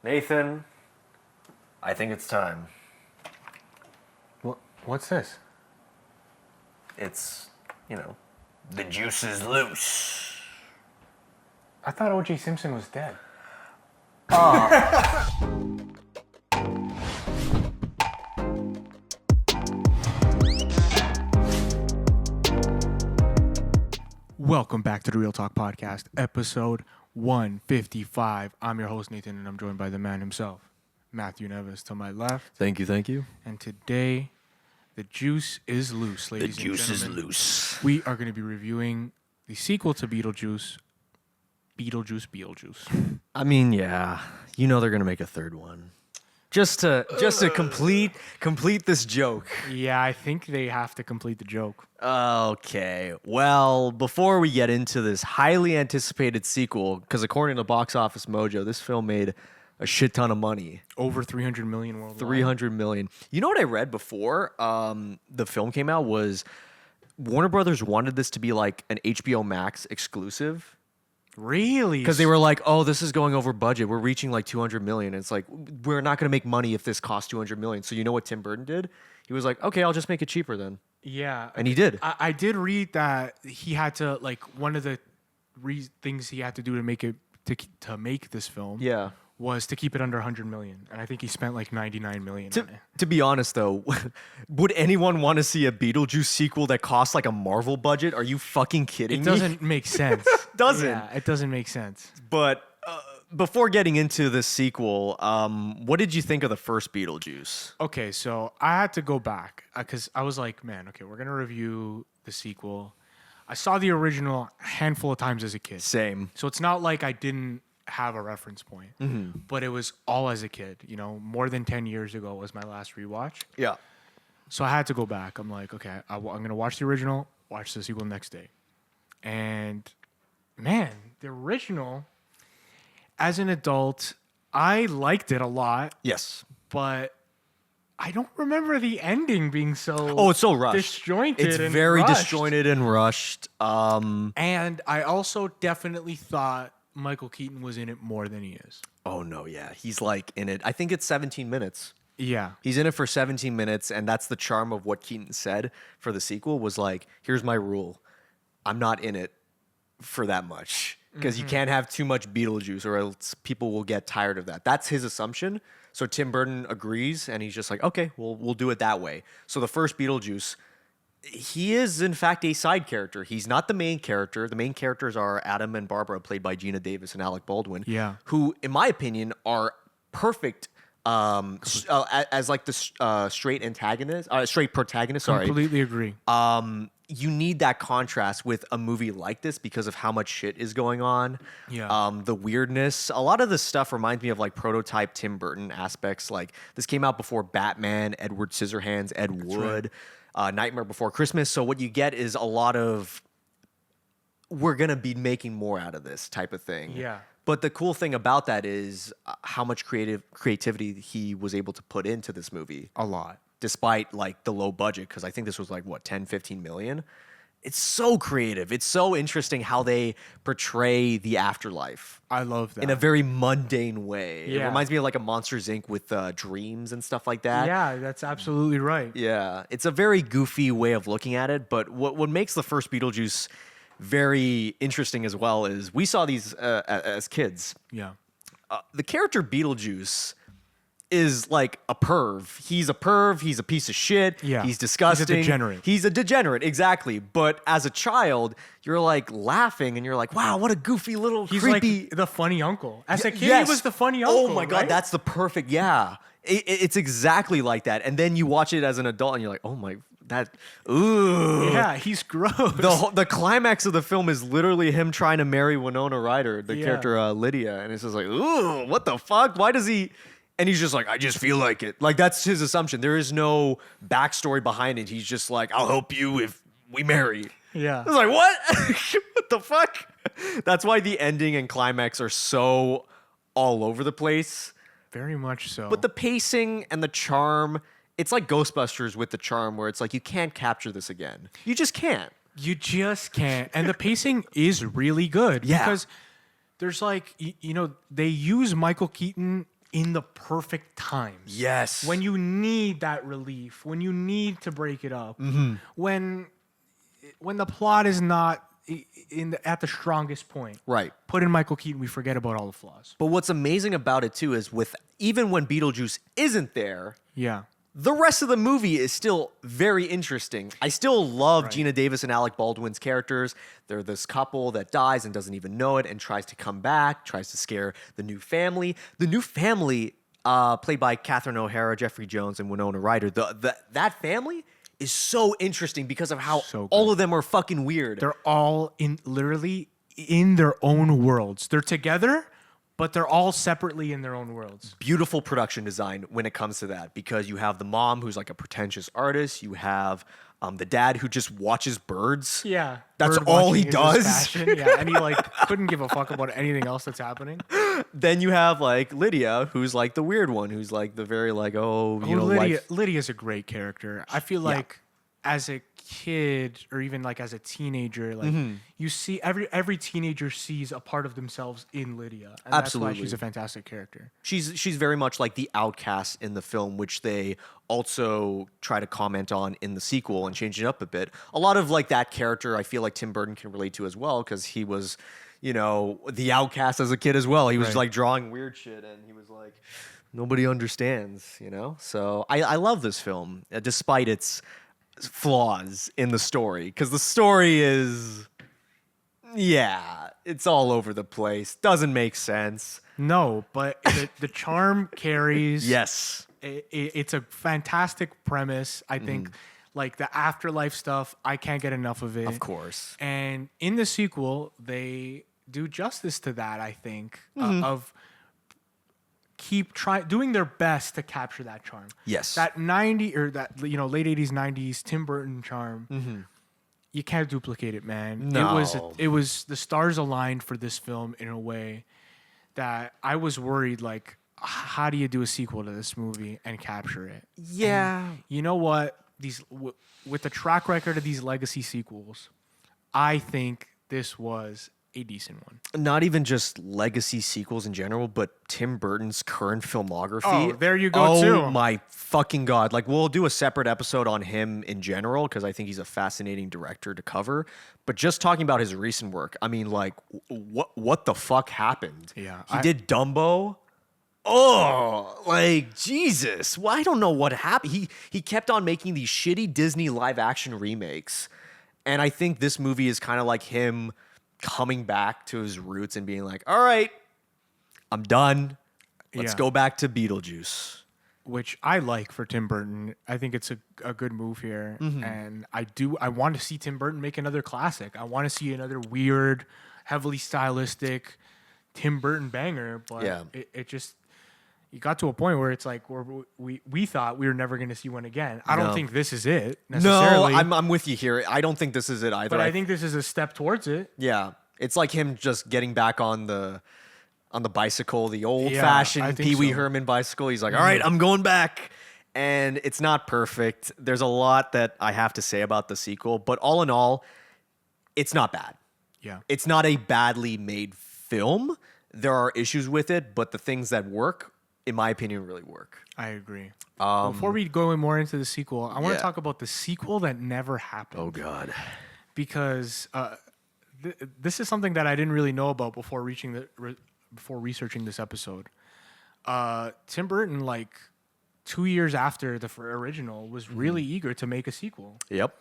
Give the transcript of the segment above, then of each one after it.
Nathan, I think it's time. What's this? It's, the juice is loose. I thought O.J. Simpson was dead. Welcome back to the Real Talk Podcast, episode 155. I'm your host, Nathan, and I'm joined by the man himself, Matthew Neves, to my left. Thank you. And today, the juice is loose, ladies and gentlemen. The juice is loose. We are going to be reviewing the sequel to Beetlejuice, Beetlejuice. I mean, yeah, they're gonna make a third one, just to complete this joke. Yeah, I think they have to complete the joke. Okay, well, before we get into this highly anticipated sequel, because according to Box Office Mojo, this film made a shit ton of money. Over 300 million worldwide. 300 million. You know what I read before the film came out was Warner Brothers wanted this to be like an HBO Max exclusive. Really? Because they were like, oh, this is going over budget. We're reaching like 200 million. And it's like, we're not going to make money if this costs 200 million. So you know what Tim Burton did? He was like, okay, I'll just make it cheaper then. Yeah. And he did. I did read that he had to, like, one of the things he had to do to make it, to make this film was to keep it under 100 million. And I think he spent like 99 million on it. To be honest, though, would anyone want to see a Beetlejuice sequel that costs like a Marvel budget? Are you fucking kidding It me? doesn't make sense. Doesn't. Yeah, it doesn't make sense. But before getting into the sequel, what did you think of the first Beetlejuice? Okay, so I had to go back because I was like, man, okay, we're going to review the sequel. I saw the original a handful of times as a kid. Same. So it's not like I didn't have a reference point, but it was all as a kid. More than 10 years ago was my last rewatch. Yeah. So I had to go back. I'm like, okay, I'm going to watch the original, watch the sequel next day. And man, the original, as an adult, I liked it a lot. Yes. But I don't remember the ending being so Oh, it's so rushed. disjointed. It's and very rushed. disjointed and rushed. And I also definitely thought Michael Keaton was in it more than he is. Oh, no, yeah. He's like in it. I think it's 17 minutes. Yeah. He's in it for 17 minutes, and that's the charm of what Keaton said for the sequel was like, here's my rule. I'm not in it for that much because you can't have too much Beetlejuice or else people will get tired of that. That's his assumption. So Tim Burton agrees, and he's just like, okay, we'll do it that way. So the first Beetlejuice, he is, in fact, a side character. He's not the main character. The main characters are Adam and Barbara, played by Gina Davis and Alec Baldwin, who, in my opinion, are perfect as like the straight protagonist. Sorry. Completely agree. You need that contrast with a movie like this because of how much shit is going on. Yeah. The weirdness. A lot of this stuff reminds me of like prototype Tim Burton aspects. Like this came out before Batman, Edward Scissorhands, Ed Wood, Nightmare Before Christmas. So what you get is a lot of we're going to be making more out of this type of thing. Yeah. But the cool thing about that is how much creativity he was able to put into this movie. A lot. Despite like the low budget, because I think this was like, what, 10, 15 million? It's so creative. It's so interesting how they portray the afterlife. I love that. In a very mundane way. Yeah. It reminds me of like a Monsters, Inc. with dreams and stuff like that. Yeah, that's absolutely right. Yeah. It's a very goofy way of looking at it. But what makes the first Beetlejuice very interesting as well is we saw these as kids. Yeah. The character Beetlejuice is like a perv. He's a perv. He's a piece of shit. Yeah. He's disgusting. He's a degenerate. Exactly. But as a child, you're like laughing and you're like, wow, what a goofy little He's creepy. like the funny uncle. As a kid, Yes. he was the funny uncle. Oh my God, right? that's the perfect, yeah. It's exactly like that. And then you watch it as an adult and you're like, oh my, ooh. Yeah, he's gross. The climax of the film is literally him trying to marry Winona Ryder, the Yeah. character Lydia. And it's just like, ooh, what the fuck? Why does he... And he's just like, I just feel like it. Like, that's his assumption. There is no backstory behind it. He's just like, I'll help you if we marry. Yeah. I was like, what? What the fuck? That's why the ending and climax are so all over the place. Very much so. But the pacing and the charm, it's like Ghostbusters with the charm where it's like, you can't capture this again. You just can't. You just can't. And the pacing is really good. Yeah. Because there's like, they use Michael Keaton in the perfect times. Yes. When you need that relief, when you need to break it up, when the plot is not at the strongest point. Right. Put in Michael Keaton, we forget about all the flaws. But what's amazing about it too is with even when Beetlejuice isn't there, Yeah. the rest of the movie is still very interesting. I still love Right. Gina Davis and Alec Baldwin's characters. They're this couple that dies and doesn't even know it and tries to come back, tries to scare the new family. The new family, played by Catherine O'Hara, Jeffrey Jones, and Winona Ryder, that family is so interesting because of how So good. all of them are fucking weird. They're all literally in their own worlds. They're together, but they're all separately in their own worlds. Beautiful production design when it comes to that, because you have the mom who's like a pretentious artist. You have the dad who just watches birds. Yeah. That's Bird all he watching is his does. passion. Yeah, and he couldn't give a fuck about anything else that's happening. Then you have like Lydia, who's like the weird one, who's like the very like, oh, you know, Lydia's a great character. I feel like as a kid or even like as a teenager, like you see every teenager sees a part of themselves in Lydia. And Absolutely. That's why she's a fantastic character. She's very much like the outcast in the film, which they also try to comment on in the sequel and change it up a bit. A lot of like that character, I feel like Tim Burton can relate to as well, because he was, you know, the outcast as a kid as well. He was Right. like drawing weird shit, and he was like, nobody understands, you know. So I love this film, despite its flaws in the story, because the story is, yeah, it's all over the place, doesn't make sense. No, but the charm carries. Yes. It's a fantastic premise. I think like the afterlife stuff, I can't get enough of it. Of course. And in the sequel, they do justice to that, I think, of doing their best to capture that charm. Yes. That late 80s, 90s Tim Burton charm. You can't duplicate it, man. No. It was the stars aligned for this film in a way that I was worried, like, how do you do a sequel to this movie and capture it? Yeah. And you know what? With the track record of these legacy sequels, I think this was a decent one. Not even just legacy sequels in general, but Tim Burton's current filmography. Oh, there you go, too. Oh my fucking God. Like, we'll do a separate episode on him in general, because I think he's a fascinating director to cover. But just talking about his recent work, I mean, like, what the fuck happened? Yeah, He did Dumbo. Oh, like, Jesus. Well, I don't know what happened. He kept on making these shitty Disney live action remakes. And I think this movie is kind of like him coming back to his roots and being like, all right, I'm done. Let's Yeah. go back to Beetlejuice. Which I like for Tim Burton. I think it's a good move here. And I want to see Tim Burton make another classic. I want to see another weird, heavily stylistic Tim Burton banger. But Yeah. it just, you got to a point where it's like we thought we were never going to see one again. I don't No. think this is it No, necessarily. I'm with you here. I don't think this is it either. but I think this is a step towards it. yeah, it's like him just getting back on the bicycle, the I old-fashioned think Pee Wee so. Herman bicycle. He's like, all right, I'm going back. And it's not perfect. There's a lot that I have to say about the sequel, but all in all, it's not bad. Yeah. It's not a badly made film. There are issues with it, but the things that work, in my opinion, really work. I agree. Before we go more into the sequel, I want yeah. to talk about the sequel that never happened. Oh, God. Because this is something that I didn't really know about before researching this episode. Tim Burton, like 2 years after the original, was really eager to make a sequel. Yep.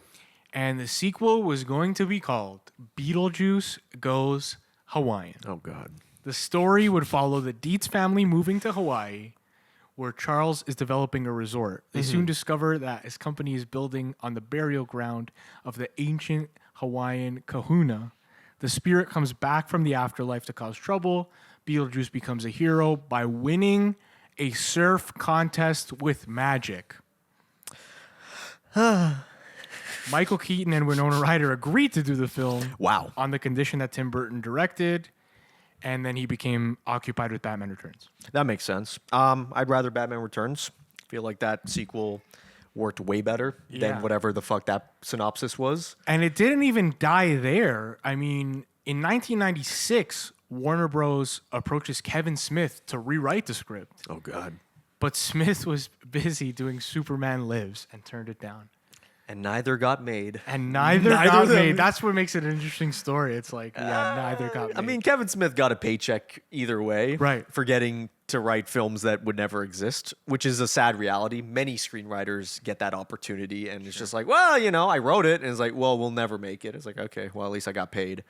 And the sequel was going to be called Beetlejuice Goes Hawaiian. Oh, God. The story would follow the Dietz family moving to Hawaii, where Charles is developing a resort. They soon discover that his company is building on the burial ground of the ancient Hawaiian kahuna. The spirit comes back from the afterlife to cause trouble. Beetlejuice becomes a hero by winning a surf contest with magic. Michael Keaton and Winona Ryder agreed to do the film. Wow. On the condition that Tim Burton directed, and then he became occupied with Batman Returns. That makes sense. I'd rather Batman Returns. Feel like that sequel worked way better Yeah. than whatever the fuck that synopsis was. And it didn't even die there. I mean, in 1996, Warner Bros. Approaches Kevin Smith to rewrite the script, Oh God. but Smith was busy doing Superman Lives and turned it down. And neither got made. And neither Neither got of them. made. That's what makes it an interesting story. It's like, neither got made. I mean, Kevin Smith got a paycheck either way, Right. for getting to write films that would never exist, which is a sad reality. Many screenwriters get that opportunity, and it's just like, well, I wrote it, and it's like, well, we'll never make it. It's like, okay, well, at least I got paid.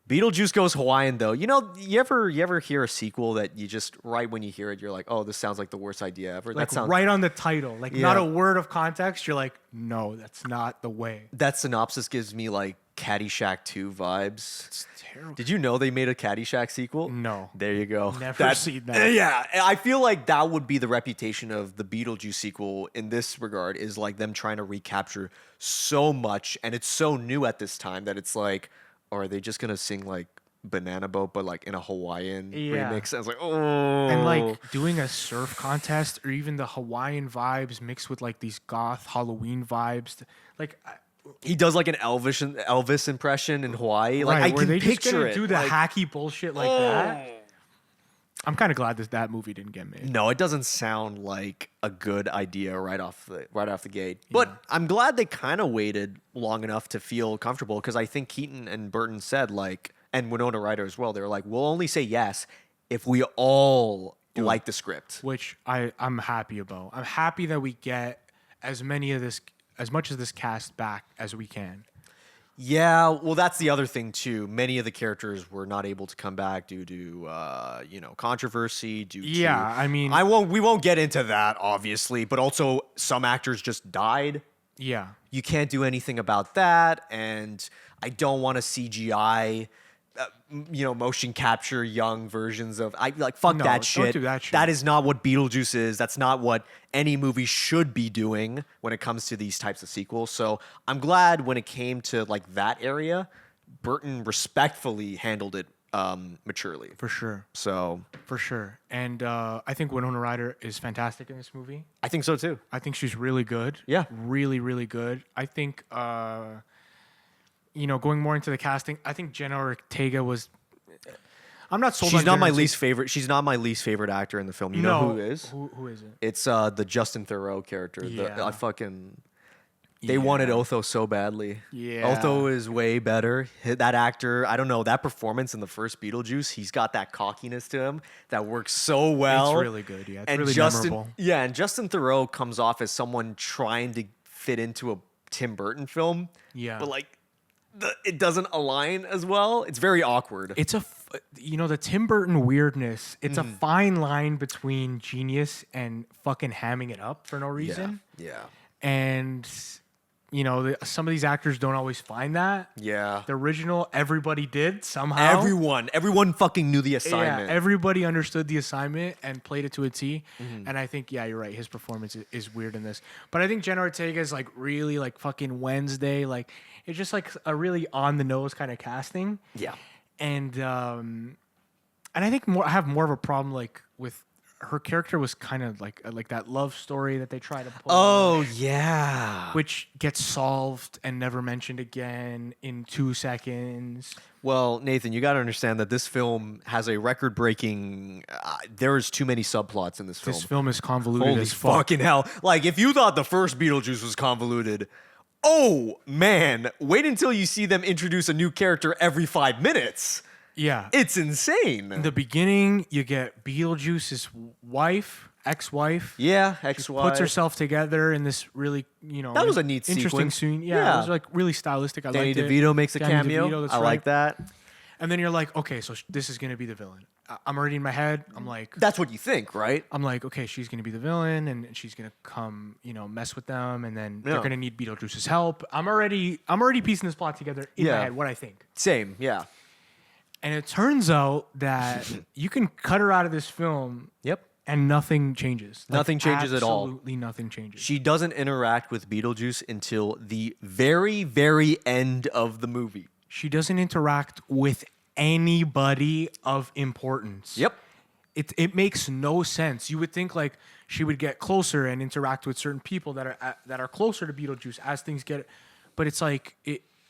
Beetlejuice Goes Hawaiian, though. You ever hear a sequel that you just right when you hear it, you're like, oh, this sounds like the worst idea ever. like that sounds right on the title, like Yeah. not a word of context. You're like, no, that's not the way. That synopsis gives me like Caddyshack 2 vibes. It's terrible. Did you know they made a Caddyshack sequel? No. There you go. Never seen that. Yeah, I feel like that would be the reputation of the Beetlejuice sequel in this regard, is like them trying to recapture so much, and it's so new at this time that it's like, or are they just gonna sing like Banana Boat but like in a Hawaiian Yeah. remix? I was like, oh. And like doing a surf contest or even the Hawaiian vibes mixed with like these goth Halloween vibes. Like, he does like an Elvis impression in Hawaii. Like right, I were can they just picture gonna it. do the like, hacky bullshit like that? I'm kind of glad that movie didn't get made. No, it doesn't sound like a good idea right off the gate. But I'm glad they kind of waited long enough to feel comfortable, because I think Keaton and Burton said, like, and Winona Ryder as well, they were like, we'll only say yes if we all like the script. Which I'm happy about. I'm happy that we get as much of this cast back as we can. Yeah, well, that's the other thing too. Many of the characters were not able to come back due to controversy. I mean, we won't get into that obviously, but also some actors just died. yeah. You can't do anything about that, and I don't want to CGI, motion capture young versions of. Fuck No, that don't shit. do that shit. That is not what Beetlejuice is. That's not what any movie should be doing when it comes to these types of sequels. So I'm glad when it came to like that area, Burton respectfully handled it maturely. For sure. So For sure. And I think Winona Ryder is fantastic in this movie. I think so too. I think she's really good. Yeah. Really, really good. I think, going more into the casting, I think Jenna Ortega was. I'm not sold on She's not Jenna my Ortega. least favorite. She's not my least favorite actor in the film. You know who is? Who is it? It's the Justin Theroux character. Yeah. They wanted Otho so badly. Yeah. Otho is way better. That actor, I don't know, that performance in the first Beetlejuice, he's got that cockiness to him that works so well. It's really good, yeah. It's and really Justin, memorable. Yeah, and Justin Theroux comes off as someone trying to fit into a Tim Burton film. Yeah. But it doesn't align as well. It's very awkward. It's the Tim Burton weirdness. It's a fine line between genius and fucking hamming it up for no reason. Yeah. And some of these actors don't always find that. Yeah. The original, everybody did somehow. Everyone fucking knew the assignment. Yeah, everybody understood the assignment and played it to a T. And I think, yeah, you're right. His performance is weird in this. But I think Jenna Ortega is like really like fucking Wednesday. Like it's just like a really on the nose kind of casting. Yeah. And I think I have more of a problem like with her character was kind of like that love story that they try to pull. Oh, yeah. Which gets solved and never mentioned again in 2 seconds. Well, Nathan, you got to understand that this film has a record-breaking. There's too many subplots in this film. This film is convoluted Holy as fuck. fucking hell! Like, if you thought the first Beetlejuice was convoluted, oh man, wait until you see them introduce a new character every 5 minutes. Yeah. It's insane. In the beginning, you get Beetlejuice's ex-wife. Yeah, ex-wife. Puts herself together in this really, That was a neat interesting sequence. scene. Yeah, Yeah. it was like really stylistic. I Danny liked it. DeVito makes a Danny cameo. DeVito, that's I like right. that. And then you're like, okay, so this is going to be the villain. I'm already in my head. I'm like, That's what you think, right? okay, she's going to be the villain and she's going to come, mess with them. And then they're Yeah. going to need Beetlejuice's help. I'm already piecing this plot together in my Yeah. head, what I think. Same, yeah. And it turns out that you can cut her out of this film Yep. and nothing changes. Nothing changes at all. Absolutely nothing changes. She doesn't interact with Beetlejuice until the very, very end of the movie. She doesn't interact with anybody of importance. Yep. It makes no sense. You would think like she would get closer and interact with certain people that are closer to Beetlejuice as things get, but it's like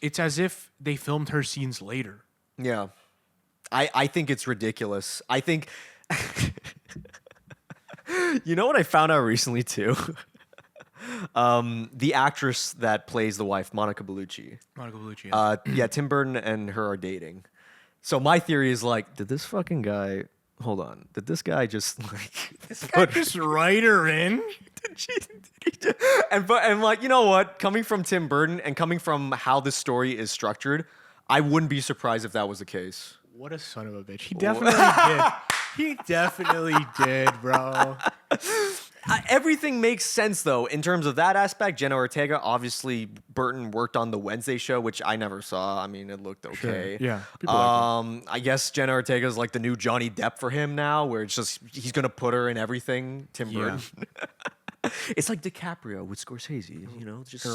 it's as if they filmed her scenes later. Yeah. I think it's ridiculous. I think you know what I found out recently too? The actress that plays the wife, Monica Bellucci. Monica Bellucci. Yeah. Yeah, Tim Burton and her are dating. So my theory is like, did this fucking guy? Hold on, did this guy just like Just write her in. and like, you know what? Coming from Tim Burton and coming from how this story is structured, I wouldn't be surprised if that was the case. What a son of a bitch. He definitely did. He definitely did, bro. Everything makes sense though in terms of that aspect. Jenna Ortega, obviously, Burton worked on the Wednesday show, which I never saw. I mean, it looked okay. Sure. Yeah. People like I guess Jenna Ortega is like the new Johnny Depp for him now, where it's just he's gonna put her in everything. Tim Burton. It's like DiCaprio with Scorsese, you know, just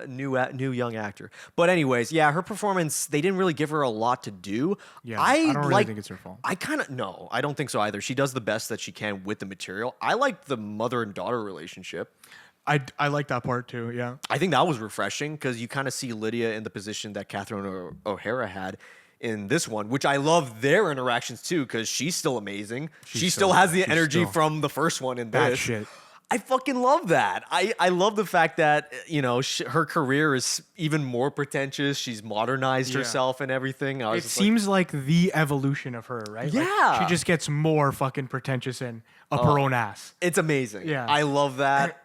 new young actor. But anyways, yeah, her performance, they didn't really give her a lot to do. Yeah, I don't really think it's her fault. I don't think so either. She does the best that she can with the material. I like the mother and daughter relationship. I like that part too, yeah. I think that was refreshing because you kind of see Lydia in the position that Catherine O'Hara had in this one, which I love their interactions too because she's still amazing. She still has the energy from the first one in That this. shit. I fucking love that. I love the fact that, you know, her career is even more pretentious. She's modernized herself and everything. It seems like the evolution of her, right? Yeah. Like, she just gets more fucking pretentious and up her own ass. It's amazing. Yeah. I love that.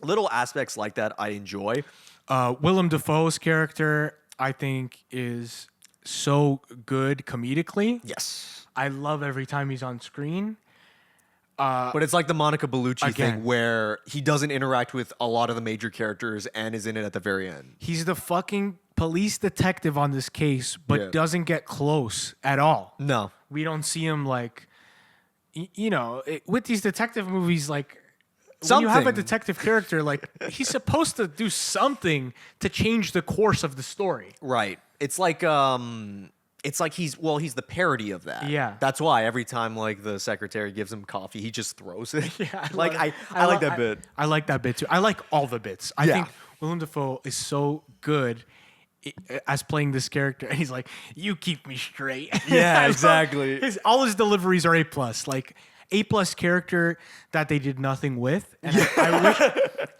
Little aspects like that I enjoy. Willem Dafoe's character, I think, is so good comedically. Yes. I love every time he's on screen. But it's like the Monica Bellucci Again. thing where he doesn't interact with a lot of the major characters and is in it at the very end. He's the fucking police detective on this case, but Yeah. doesn't get close at all. No. We don't see him like, with these detective movies, like, when you have a Something. detective character, like, he's supposed to do something to change the course of the story. Right. It's like he's the parody of that. Yeah. That's why every time like the secretary gives him coffee, he just throws it. Yeah, I like that bit. I like that bit too. I like all the bits. I Yeah. think Willem Dafoe is so good as playing this character, and he's like, "You keep me straight." Yeah, I love exactly. all his deliveries are A+. Like A+ character that they did nothing with, and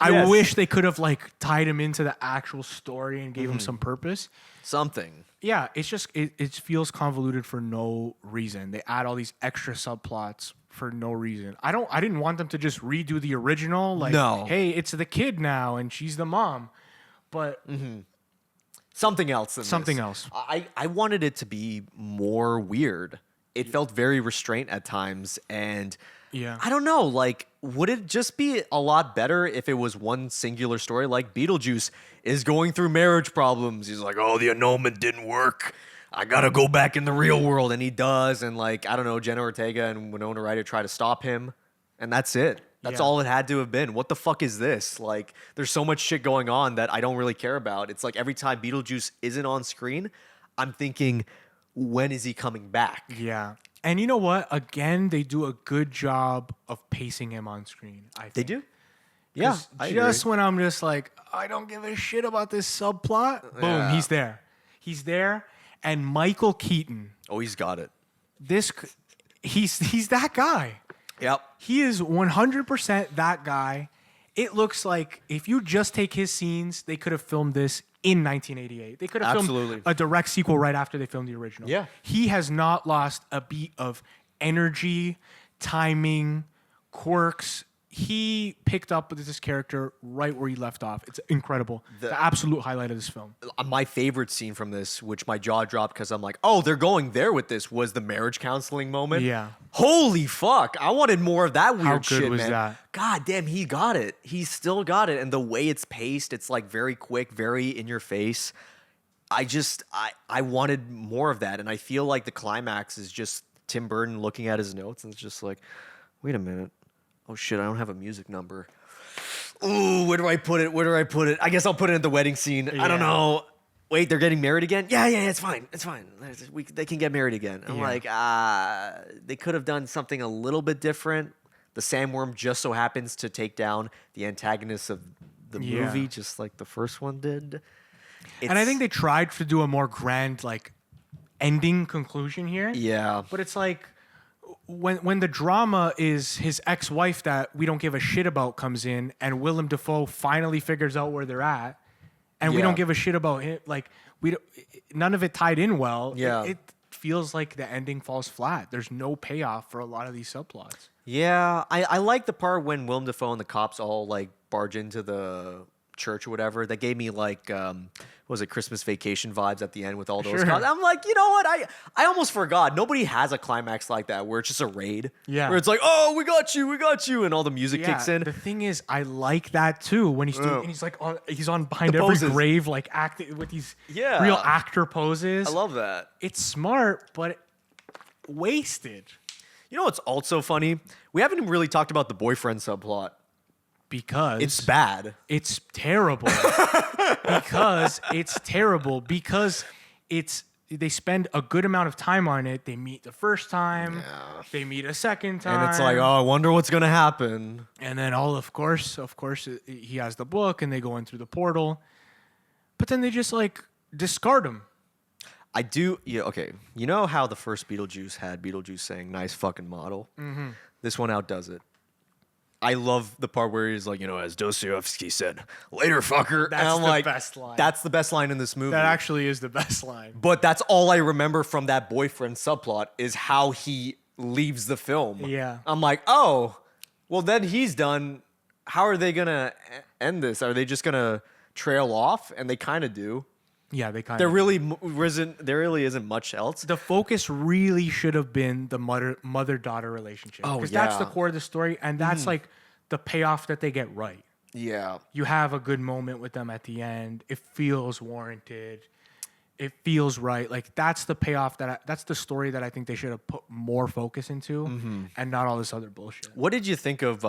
I wish they could have like tied him into the actual story and gave him some purpose. Something. Yeah, it's just it feels convoluted for no reason. They add all these extra subplots for no reason. I didn't want them to just redo the original. Like, No. hey, it's the kid now and she's the mom, but Something else than something this. else. I wanted it to be more weird. It felt very restrained at times, and Yeah. I don't know. Like, would it just be a lot better if it was one singular story? Like Beetlejuice is going through marriage problems. He's like, "Oh, the annulment didn't work. I gotta go back in the real world," and he does. And like, I don't know, Jenna Ortega and Winona Ryder try to stop him, and that's it. That's Yeah. all it had to have been. What the fuck is this? Like, there's so much shit going on that I don't really care about. It's like every time Beetlejuice isn't on screen, I'm thinking, when is he coming back? Yeah. And you know what? Again, they do a good job of pacing him on screen. I think. They do? Yeah. 'Cause I just agree. when I'm just like, I don't give a shit about this subplot, boom, Yeah. he's there. He's there. And Michael Keaton, Oh, he's got it. he's that guy. Yep. He is 100% that guy. It looks like if you just take his scenes, they could have filmed this in 1988. They could have Absolutely. filmed a direct sequel right after they filmed the original. Yeah. He has not lost a beat of energy, timing, quirks. He picked up with this character right where he left off. It's incredible. The absolute highlight of this film. My favorite scene from this, which my jaw dropped because I'm like, oh, they're going there with this, was the marriage counseling moment. Yeah. Holy fuck. I wanted more of that weird How good shit, was man. that? God damn, he got it. He still got it. And the way it's paced, it's like very quick, very in your face. I wanted more of that. And I feel like the climax is just Tim Burton looking at his notes and it's just like, wait a minute. Oh shit, I don't have a music number. Ooh, where do I put it? Where do I put it? I guess I'll put it at the wedding scene. I don't Yeah. know. Wait, they're getting married again? Yeah, it's fine. It's fine. They can get married again. I'm Yeah. like, they could have done something a little bit different. The sandworm just so happens to take down the antagonist of the Yeah. movie, just like the first one did. And I think they tried to do a more grand, like, ending conclusion here. Yeah. But it's like when the drama is his ex-wife that we don't give a shit about comes in, and Willem Dafoe finally figures out where they're at, and we Yeah. don't give a shit about him. Like none of it tied in well. Yeah. It feels like the ending falls flat. There's no payoff for a lot of these subplots. Yeah, I like the part when Willem Dafoe and the cops all like barge into the church or whatever. That gave me like was it Christmas Vacation vibes at the end with all those Sure. cops. I'm like, you know what? I almost forgot. Nobody has a climax like that where it's just a raid. Yeah. Where it's like, oh, we got you, and all the music kicks in. The thing is, I like that too. When he's doing, and he's like he's on behind The every poses. grave, like acting with these Yeah. real actor poses. I love that. It's smart, but wasted You know what's also funny? We haven't really talked about the boyfriend subplot. because It's bad. It's terrible. Because it's terrible. Because they spend a good amount of time on it. They meet the first time. Yeah. They meet a second time. And it's like, oh, I wonder what's gonna happen. And then of course, he has the book, and they go in through the portal. But then they just like discard him. I do. Yeah. Okay. You know how the first Beetlejuice had Beetlejuice saying "nice fucking model." Mm-hmm. This one outdoes it. I love the part where he's like, as Dostoevsky said, "Later, fucker." That's and I'm the like, best line. That's the best line in this movie. That actually is the best line. But that's all I remember from that boyfriend subplot is how he leaves the film. Yeah. I'm like, oh, well then he's done. How are they gonna end this? Are they just gonna trail off? And they kind of do. Yeah, they kind There of. really isn't much else. The focus really should have been the mother-daughter relationship. Oh, Because that's the yeah. core of the story, and that's like the payoff that they get right. Yeah. You have a good moment with them at the end. It feels warranted. It feels right. Like that's the payoff that's the story that I think they should have put more focus into, and not all this other bullshit. What did you think of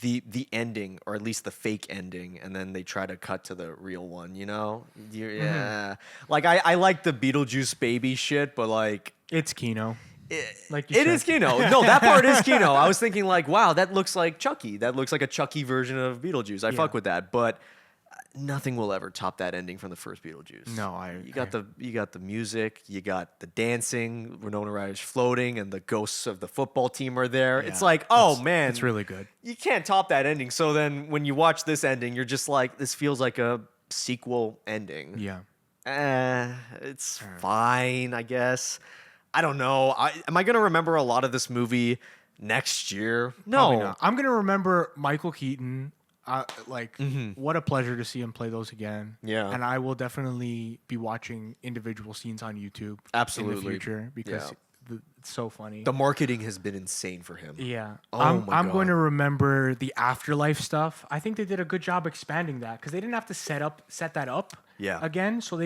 the ending, or at least the fake ending, and then they try to cut to the real one? Yeah. Like I like the Beetlejuice baby shit, but like It's Kino. Like you it said. is Kino. No, that part is Kino. I was thinking like, wow, that looks like Chucky. That looks like a Chucky version of Beetlejuice. I fuck with that, but nothing will ever top that ending from the first Beetlejuice. No, you got the music, you got the dancing, Winona Ryder's floating, and the ghosts of the football team are there. Yeah, it's like, oh man, It's really good. you can't top that ending. So then when you watch this ending, you're just like, this feels like a sequel ending. Yeah. It's fine, I guess. I don't know. Am I gonna remember a lot of this movie next year? Probably No. not. I'm gonna remember Michael Keaton. What a pleasure to see him play those again. Yeah. And I will definitely be watching individual scenes on YouTube in Absolutely. the future because it's so funny. The marketing has been insane for him. Yeah. Oh I'm my going God. to remember the afterlife stuff. I think they did a good job expanding that because they didn't have to set that up Yeah. again. So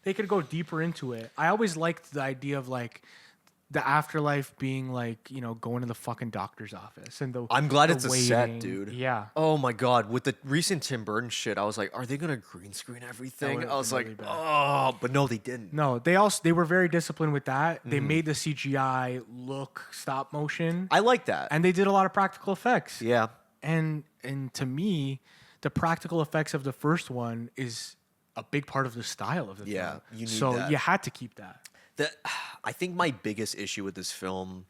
they could go deeper into it. I always liked the idea of like the afterlife being like, going to the fucking doctor's office and I'm glad the it's a set, waiting. dude. Yeah. Oh my God. With the recent Tim Burton shit, I was like, are they gonna green screen everything? would've I was been like, really bad. oh, but no, they didn't. No, they were very disciplined with that. Mm-hmm. They made the CGI look stop motion, I like that. and they did a lot of practical effects. Yeah. And to me, the practical effects of the first one is a big part of the style of the Yeah, film. you need so that. you had to keep that. I think my biggest issue with this film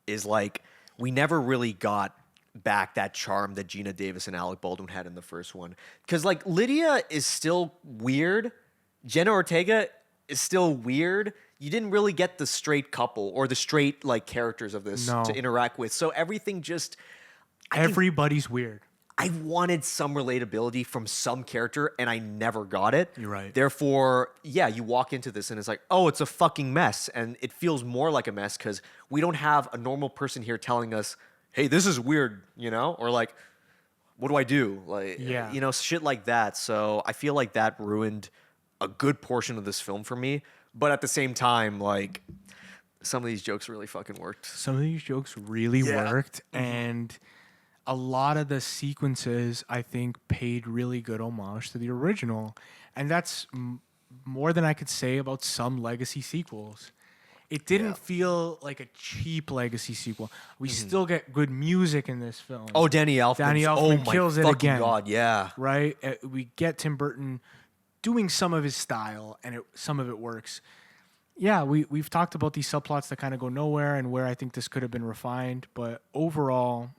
is like we never really got back that charm that Gina Davis and Alec Baldwin had in the first one. Because like Lydia is still weird, Jenna Ortega is still weird. You didn't really get the straight couple or the straight like characters of this No. to interact with. So everything just Everybody's weird. I wanted some relatability from some character and I never got it. You're right. Therefore, yeah, you walk into this and it's like, oh, it's a fucking mess. And it feels more like a mess because we don't have a normal person here telling us, hey, this is weird, Or like, what do I do? Like, Yeah. Shit like that. So I feel like that ruined a good portion of this film for me. But at the same time, like, some of these jokes really fucking worked. Some of these jokes really Yeah. worked, and a lot of the sequences I think paid really good homage to the original, and that's more than I could say about some legacy sequels. It didn't feel like a cheap legacy sequel. We still get good music in this film. Oh, Danny Elfman. Danny Elfman oh my kills it fucking again. God, yeah. Right? We get Tim Burton doing some of his style, and some of it works. yeah, we've talked about these subplots that kind of go nowhere and where I think this could have been refined. But overall,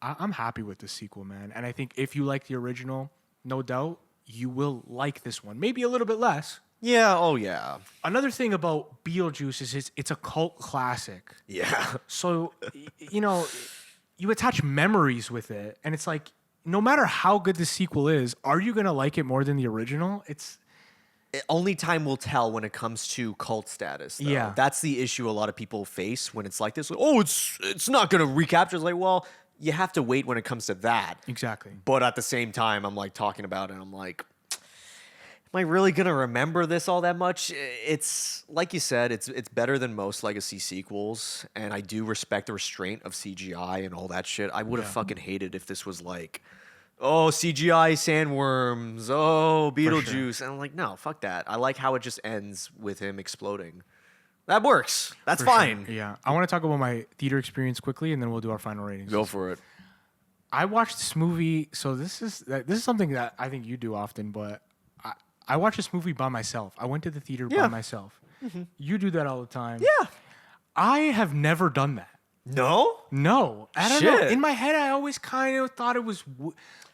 I'm happy with the sequel, man. And I think if you like the original, no doubt you will like this one. Maybe a little bit less. Yeah. Oh yeah. Another thing about Beetlejuice is it's a cult classic. Yeah. So, you attach memories with it. And it's like, no matter how good the sequel is, are you going to like it more than the original? Only time will tell when it comes to cult status. Though. Yeah. That's the issue a lot of people face when it's like this. Like, oh, it's not going to recapture. It's like, well, you have to wait when it comes to that. Exactly. But at the same time, I'm like talking about it and I'm like, am I really going to remember this all that much? It's like you said, it's better than most legacy sequels. And I do respect the restraint of CGI and all that shit. I would have fucking hated if this was like, oh, CGI sandworms. Oh, Beetlejuice. And I'm like, no, fuck that. I like how it just ends with him exploding. That works. That's fine. Sure. Yeah. I want to talk about my theater experience quickly, and then we'll do our final ratings. Go for it. I watched this movie. So this is something that I think you do often, but I watched this movie by myself. I went to the theater by myself. Mm-hmm. You do that all the time. Yeah. I have never done that. No? No. I don't know. In my head, I always kind of thought it was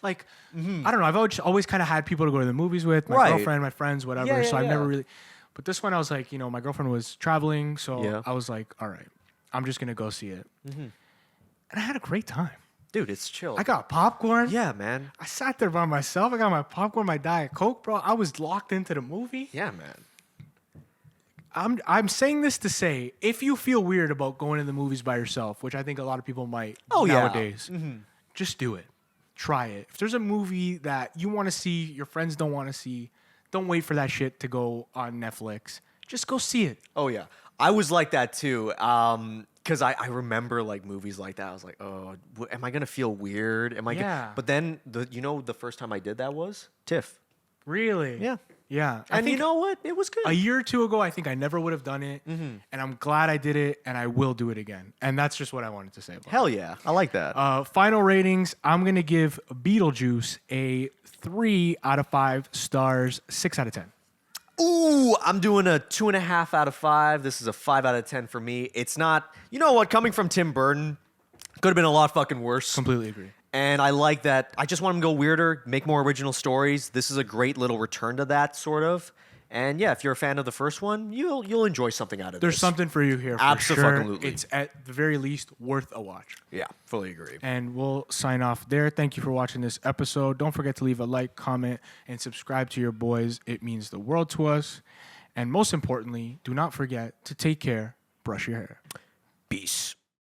I don't know. I've always kind of had people to go to the movies with, my girlfriend, my friends, whatever. Yeah, so I've yeah. never really. But this one, I was like, my girlfriend was traveling, so I was like, all right, I'm just gonna go see it, and I had a great time. Dude, it's chill. I got popcorn. Yeah, man. I sat there by myself. I got my popcorn, my Diet Coke, bro. I was locked into the movie. Yeah, man. I'm saying this to say, if you feel weird about going to the movies by yourself, which I think a lot of people might nowadays, just do it. Try it. If there's a movie that you want to see, your friends don't want to see, don't wait for that shit to go on Netflix. Just go see it. Oh, yeah. I was like that, too. Because I remember, like, movies like that. I was like, oh, am I going to feel weird? Am I Yeah. But then, the first time I did that was TIFF. Really? Yeah. Yeah. And you know what? It was good. A year or two ago, I think I never would have done it. And I'm glad I did it, and I will do it again. And that's just what I wanted to say about it. Hell yeah. I like that. Final ratings, I'm going to give Beetlejuice a 3 out of 5 stars, 6 out of 10. Ooh, I'm doing a 2.5 out of 5. This is a 5 out of 10 for me. It's not, you know what? Coming from Tim Burton, could have been a lot fucking worse. Completely agree. And I like that. I just want him to go weirder, make more original stories. This is a great little return to that, sort of. And yeah, if you're a fan of the first one, you'll enjoy something out of There's this. something for you here, for Abso-fucking-lutely. sure. It's at the very least worth a watch. Yeah, fully agree. And we'll sign off there. Thank you for watching this episode. Don't forget to leave a like, comment, and subscribe to your boys. It means the world to us. And most importantly, do not forget to take care, brush your hair. Peace.